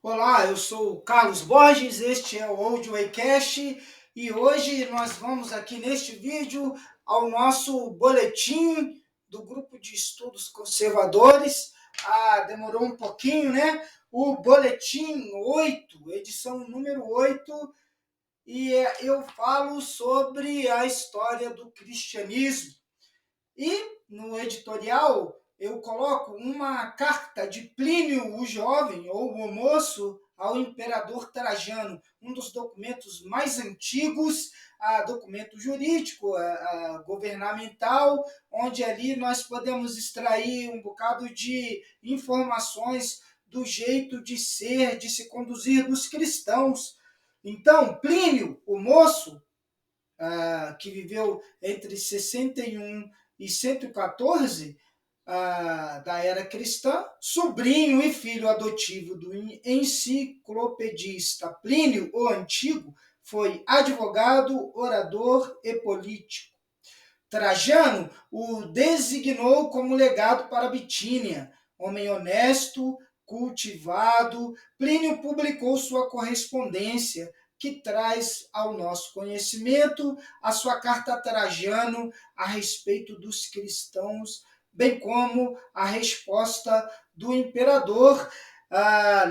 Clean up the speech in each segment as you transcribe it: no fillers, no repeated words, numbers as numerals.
Olá, eu sou o Carlos Borges, este é o Old Waycast e hoje nós vamos aqui neste vídeo ao nosso boletim do grupo de estudos conservadores. Demorou um pouquinho, né? O boletim 8, edição número 8, e eu falo sobre a história do cristianismo. E no editorial eu coloco uma carta de Plínio o Jovem, ou o Moço, ao imperador Trajano, um dos documentos mais antigos, documento jurídico, governamental, onde ali nós podemos extrair um bocado de informações do jeito de ser, de se conduzir dos cristãos. Então, Plínio, o Moço, que viveu entre 61 e 114 da era cristã, sobrinho e filho adotivo do enciclopedista Plínio o Antigo, foi advogado, orador e político. Trajano o designou como legado para a Bitínia, homem honesto, cultivado. Plínio publicou sua correspondência, que traz ao nosso conhecimento a sua carta a Trajano a respeito dos cristãos, bem como a resposta do imperador.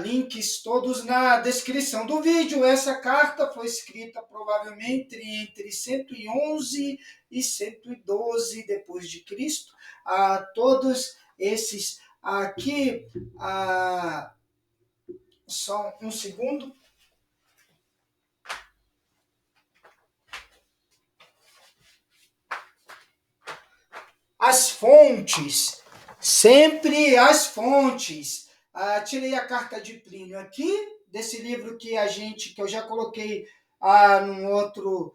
Links todos na descrição do vídeo. Essa carta foi escrita provavelmente entre 111 e 112 depois de Cristo. Todos esses aqui, só um segundo. As fontes, sempre as fontes. Tirei a carta de Plínio aqui, desse livro que eu já coloquei num outro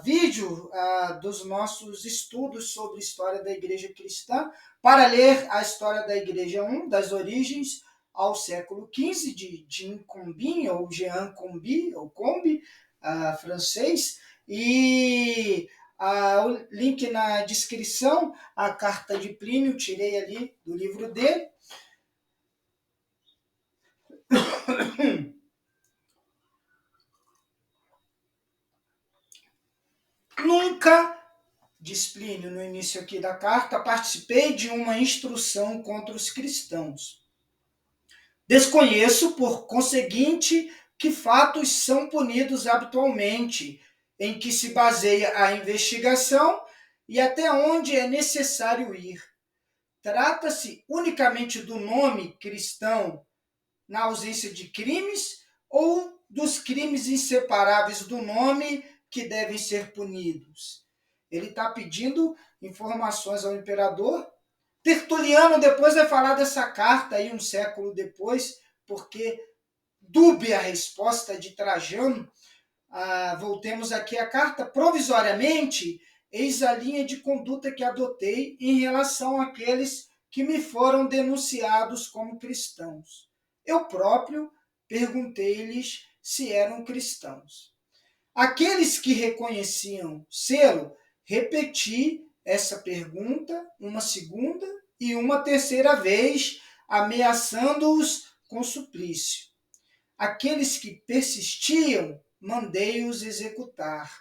vídeo dos nossos estudos sobre história da Igreja Cristã, para ler a história da Igreja 1, das origens ao século XV, de Jean Combin, ou Jean Combi, ou Combi, francês, e o link na descrição, a carta de Plínio, tirei ali do livro dele. Nunca, diz Plínio no início aqui da carta, participei de uma instrução contra os cristãos. Desconheço, por conseguinte, que fatos são punidos habitualmente, em que se baseia a investigação e até onde é necessário ir. Trata-se unicamente do nome cristão na ausência de crimes ou dos crimes inseparáveis do nome que devem ser punidos? Ele está pedindo informações ao imperador. Tertuliano depois vai falar dessa carta aí um século depois, porque dúbia a resposta de Trajano. Voltemos aqui à carta. Provisoriamente, eis a linha de conduta que adotei em relação àqueles que me foram denunciados como cristãos. Eu próprio perguntei-lhes se eram cristãos. Aqueles que reconheciam sê-lo, repeti essa pergunta uma segunda e uma terceira vez, ameaçando-os com suplício. Aqueles que persistiam, mandei-os executar.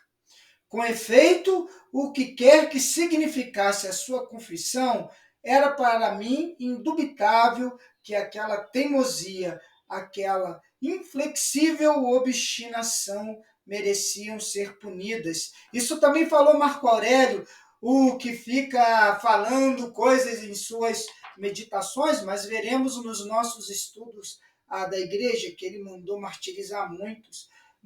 Com efeito, o que quer que significasse a sua confissão, era para mim indubitável que aquela teimosia, aquela inflexível obstinação mereciam ser punidas. Isso também falou Marco Aurélio, o que fica falando coisas em suas meditações, mas veremos nos nossos estudos da igreja que ele mandou martirizar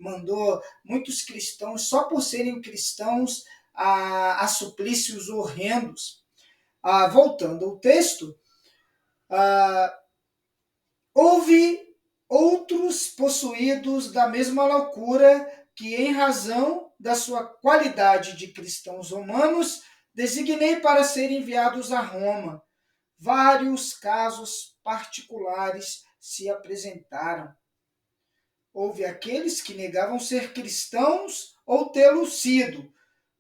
mandou muitos cristãos, só por serem cristãos, a suplícios horrendos. Voltando ao texto, houve outros possuídos da mesma loucura que, em razão da sua qualidade de cristãos romanos, designei para serem enviados a Roma. Vários casos particulares se apresentaram. Houve aqueles que negavam ser cristãos ou tê-lo sido.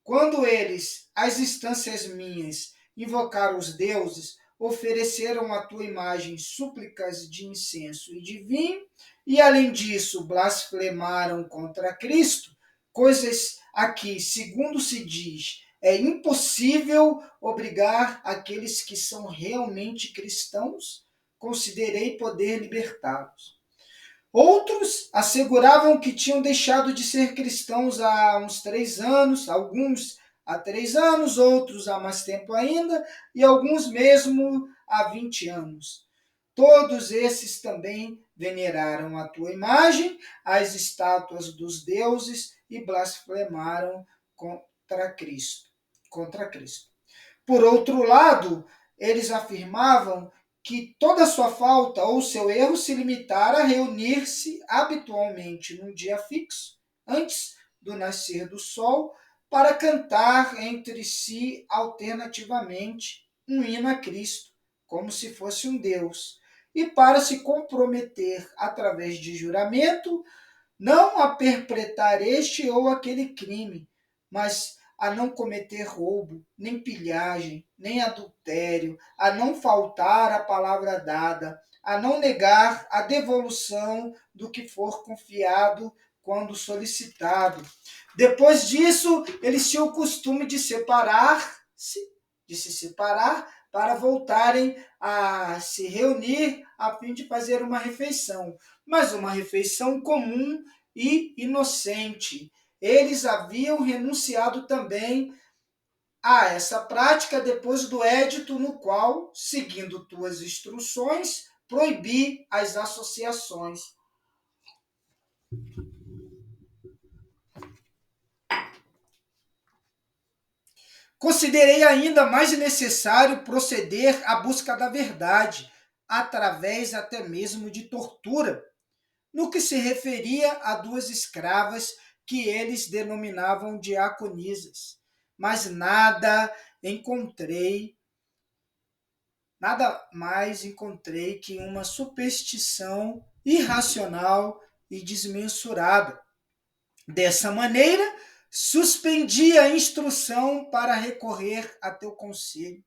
Quando eles, às instâncias minhas, invocaram os deuses ofereceram à tua imagem súplicas de incenso e de vinho, e além disso blasfemaram contra Cristo, coisas a que, segundo se diz, é impossível obrigar aqueles que são realmente cristãos, considerei poder libertá-los. Outros asseguravam que tinham deixado de ser cristãos há uns 3 anos, alguns há 3 anos, outros há mais tempo ainda, e alguns mesmo há 20 anos. Todos esses também veneraram a tua imagem, as estátuas dos deuses, e blasfemaram contra Cristo. Contra Cristo. Por outro lado, eles afirmavam que toda sua falta ou seu erro se limitara a reunir-se habitualmente num dia fixo, antes do nascer do sol, para cantar entre si alternativamente um hino a Cristo, como se fosse um Deus, e para se comprometer através de juramento não a perpetrar este ou aquele crime, mas a não cometer roubo, nem pilhagem, nem adultério, a não faltar à palavra dada, a não negar a devolução do que for confiado quando solicitado. Depois disso, eles tinham o costume de se separar para voltarem a se reunir a fim de fazer uma refeição, mas uma refeição comum e inocente. Eles haviam renunciado também a essa prática depois do edito no qual, seguindo tuas instruções, proibi as associações. Considerei ainda mais necessário proceder à busca da verdade, através até mesmo de tortura, no que se referia a 2 escravas que eles denominavam diaconisas. Mas nada mais encontrei que uma superstição irracional e desmensurada. Dessa maneira, suspendi a instrução para recorrer a teu conselho.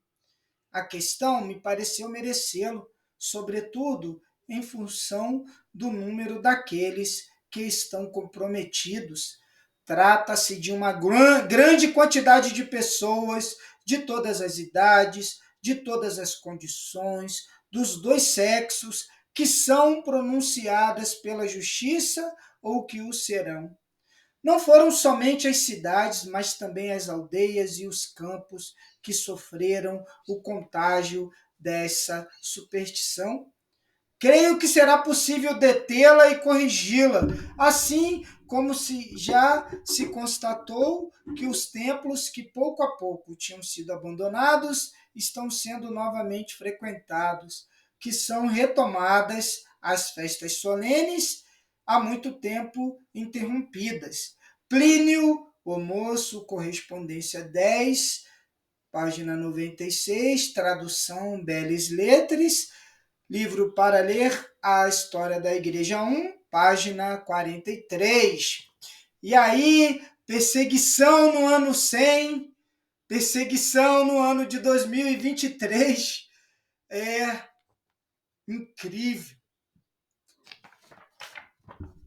A questão me pareceu merecê-lo, sobretudo em função do número daqueles que estão comprometidos. Trata-se de uma grande quantidade de pessoas de todas as idades, de todas as condições, dos 2 sexos, que são pronunciadas pela justiça ou que o serão. Não foram somente as cidades, mas também as aldeias e os campos que sofreram o contágio dessa superstição. Creio que será possível detê-la e corrigi-la, assim como já se constatou que os templos que pouco a pouco tinham sido abandonados estão sendo novamente frequentados, que são retomadas as festas solenes há muito tempo interrompidas. Plínio, o Moço, correspondência 10, página 96, tradução Belles Lettres, livro para ler, a História da Igreja 1, página 43. E aí, perseguição no ano 100, perseguição no ano de 2023, é incrível.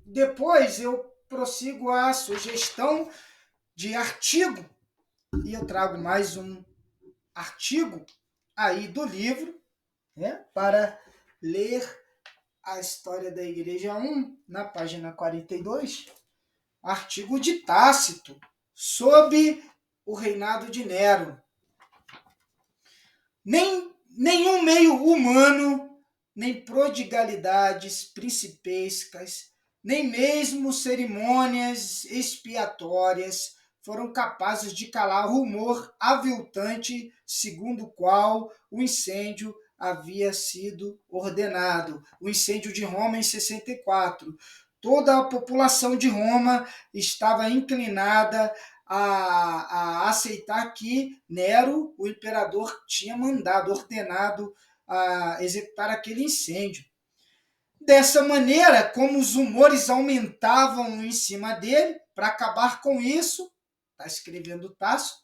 Depois eu prossigo a sugestão de artigo, e eu trago mais um artigo aí do livro, né, para ler a História da Igreja 1, na página 42, artigo de Tácito, sob o reinado de Nero. Nenhum meio humano, nem prodigalidades principescas, nem mesmo cerimônias expiatórias foram capazes de calar o rumor aviltante segundo o qual o incêndio havia sido ordenado. O incêndio de Roma em 64. Toda a população de Roma estava inclinada a aceitar que Nero, o imperador, tinha ordenado a executar aquele incêndio. Dessa maneira, como os rumores aumentavam em cima dele, para acabar com isso, está escrevendo Tácito,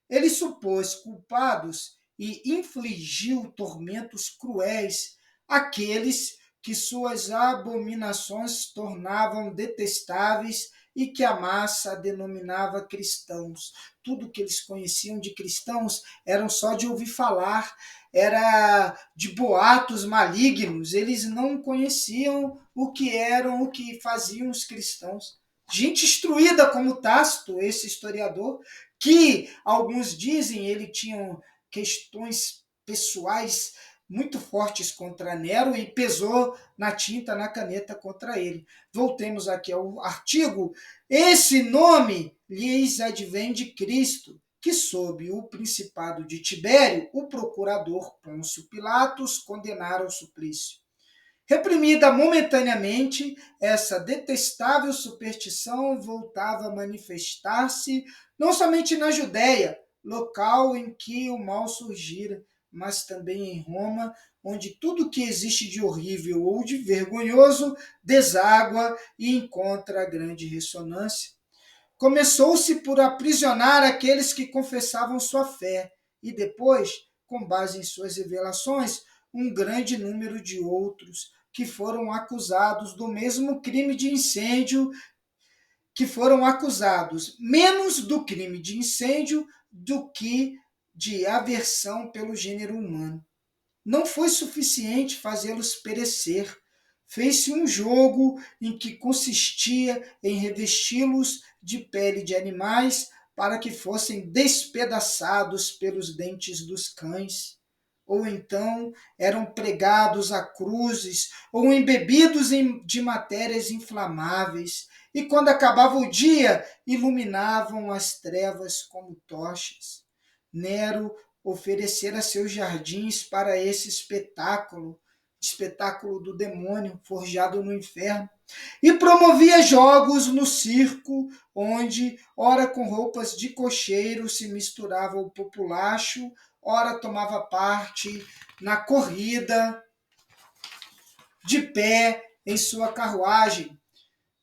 ele supôs culpados e infligiu tormentos cruéis àqueles que suas abominações tornavam detestáveis e que a massa denominava cristãos. Tudo que eles conheciam de cristãos eram só de ouvir falar, era de boatos malignos, eles não conheciam o que eram, o que faziam os cristãos. Gente instruída como Tácito, esse historiador, que alguns dizem ele tinha questões pessoais muito fortes contra Nero e pesou na tinta, na caneta contra ele. Voltemos aqui ao artigo. Esse nome lhes advém de Cristo, que sob o principado de Tibério, o procurador Pôncio Pilatos condenara ao suplício. Reprimida momentaneamente, essa detestável superstição voltava a manifestar-se não somente na Judéia, local em que o mal surgira, mas também em Roma, onde tudo que existe de horrível ou de vergonhoso deságua e encontra grande ressonância. Começou-se por aprisionar aqueles que confessavam sua fé, e depois, com base em suas revelações, um grande número de outros que foram acusados do mesmo crime de incêndio, que foram acusados menos do crime de incêndio do que de aversão pelo gênero humano. Não foi suficiente fazê-los perecer. Fez-se um jogo em que consistia em revesti-los de pele de animais para que fossem despedaçados pelos dentes dos cães. Ou então eram pregados a cruzes ou embebidos de matérias inflamáveis, e quando acabava o dia, iluminavam as trevas como tochas. Nero oferecera seus jardins para esse espetáculo do demônio forjado no inferno, e promovia jogos no circo, onde, ora com roupas de cocheiro, se misturava o populacho, ora tomava parte na corrida de pé em sua carruagem.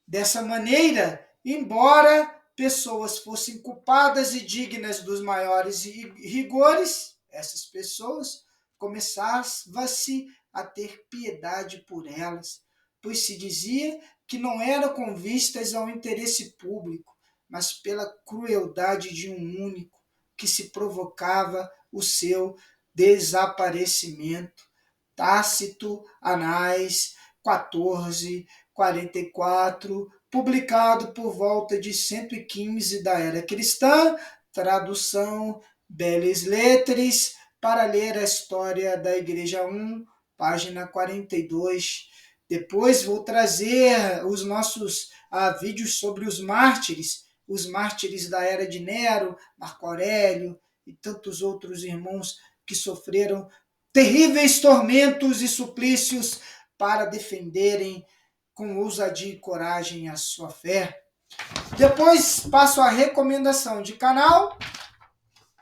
Dessa maneira, embora pessoas fossem culpadas e dignas dos maiores rigores, essas pessoas começava-se a ter piedade por elas, pois se dizia que não eram com vistas ao interesse público, mas pela crueldade de um único, que se provocava o seu desaparecimento. Tácito, Anais 1444, publicado por volta de 115 da era cristã, tradução Belles Lettres, para ler a história da Igreja 1, página 42. Depois vou trazer os nossos vídeos sobre os mártires da era de Nero, Marco Aurélio e tantos outros irmãos que sofreram terríveis tormentos e suplícios para defenderem com ousadia e coragem a sua fé. Depois passo a recomendação de canal.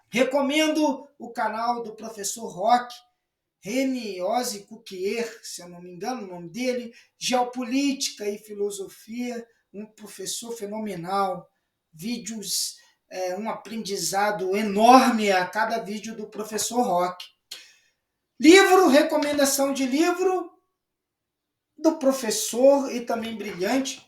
Recomendo o canal do professor Roque, René Ozzy Cuquier, se eu não me engano o nome dele, Geopolítica e Filosofia, um professor fenomenal, vídeos, um aprendizado enorme a cada vídeo do professor Roque. Livro, recomendação de livro do professor e também brilhante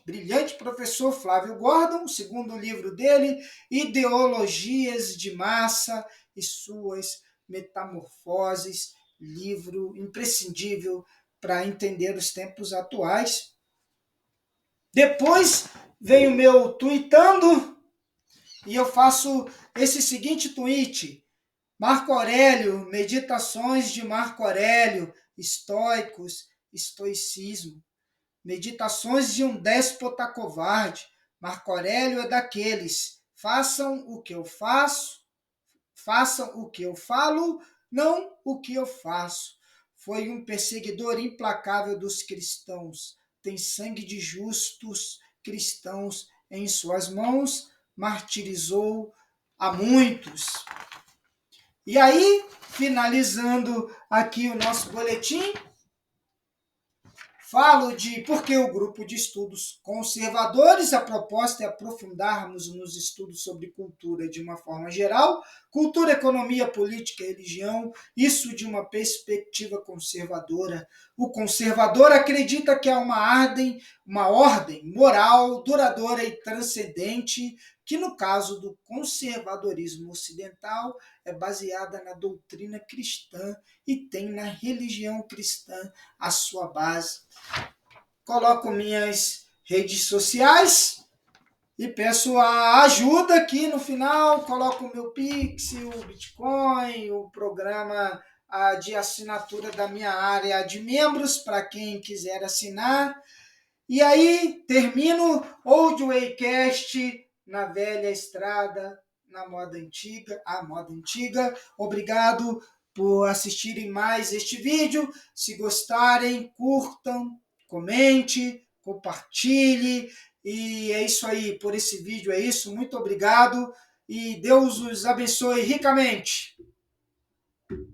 professor Flávio Gordon, o segundo livro dele, Ideologias de Massa e Suas Metamorfoses, livro imprescindível para entender os tempos atuais. Depois vem o meu tweetando e eu faço esse seguinte tweet: Marco Aurélio, Meditações de Marco Aurélio, estoicos, estoicismo. Meditações de um déspota covarde. Marco Aurélio é daqueles: façam o que eu faço, façam o que eu falo, não o que eu faço. Foi um perseguidor implacável dos cristãos. Tem sangue de justos cristãos em suas mãos, martirizou a muitos. E aí, finalizando aqui o nosso boletim, Falo de porque o grupo de estudos conservadores, a proposta é aprofundarmos nos estudos sobre cultura de uma forma geral, cultura, economia, política e religião, isso de uma perspectiva conservadora. O conservador acredita que há uma ordem moral duradoura e transcendente, que no caso do conservadorismo ocidental é baseada na doutrina cristã e tem na religião cristã a sua base. Coloco minhas redes sociais e peço a ajuda aqui no final. Coloco o meu Pix, o Bitcoin, o programa de assinatura da minha área de membros para quem quiser assinar. E aí termino Old Waycast na velha estrada, na moda antiga, a moda antiga. Obrigado por assistirem mais este vídeo. Se gostarem, curtam, comente, compartilhe. E é isso aí, por esse vídeo é isso. Muito obrigado e Deus os abençoe ricamente.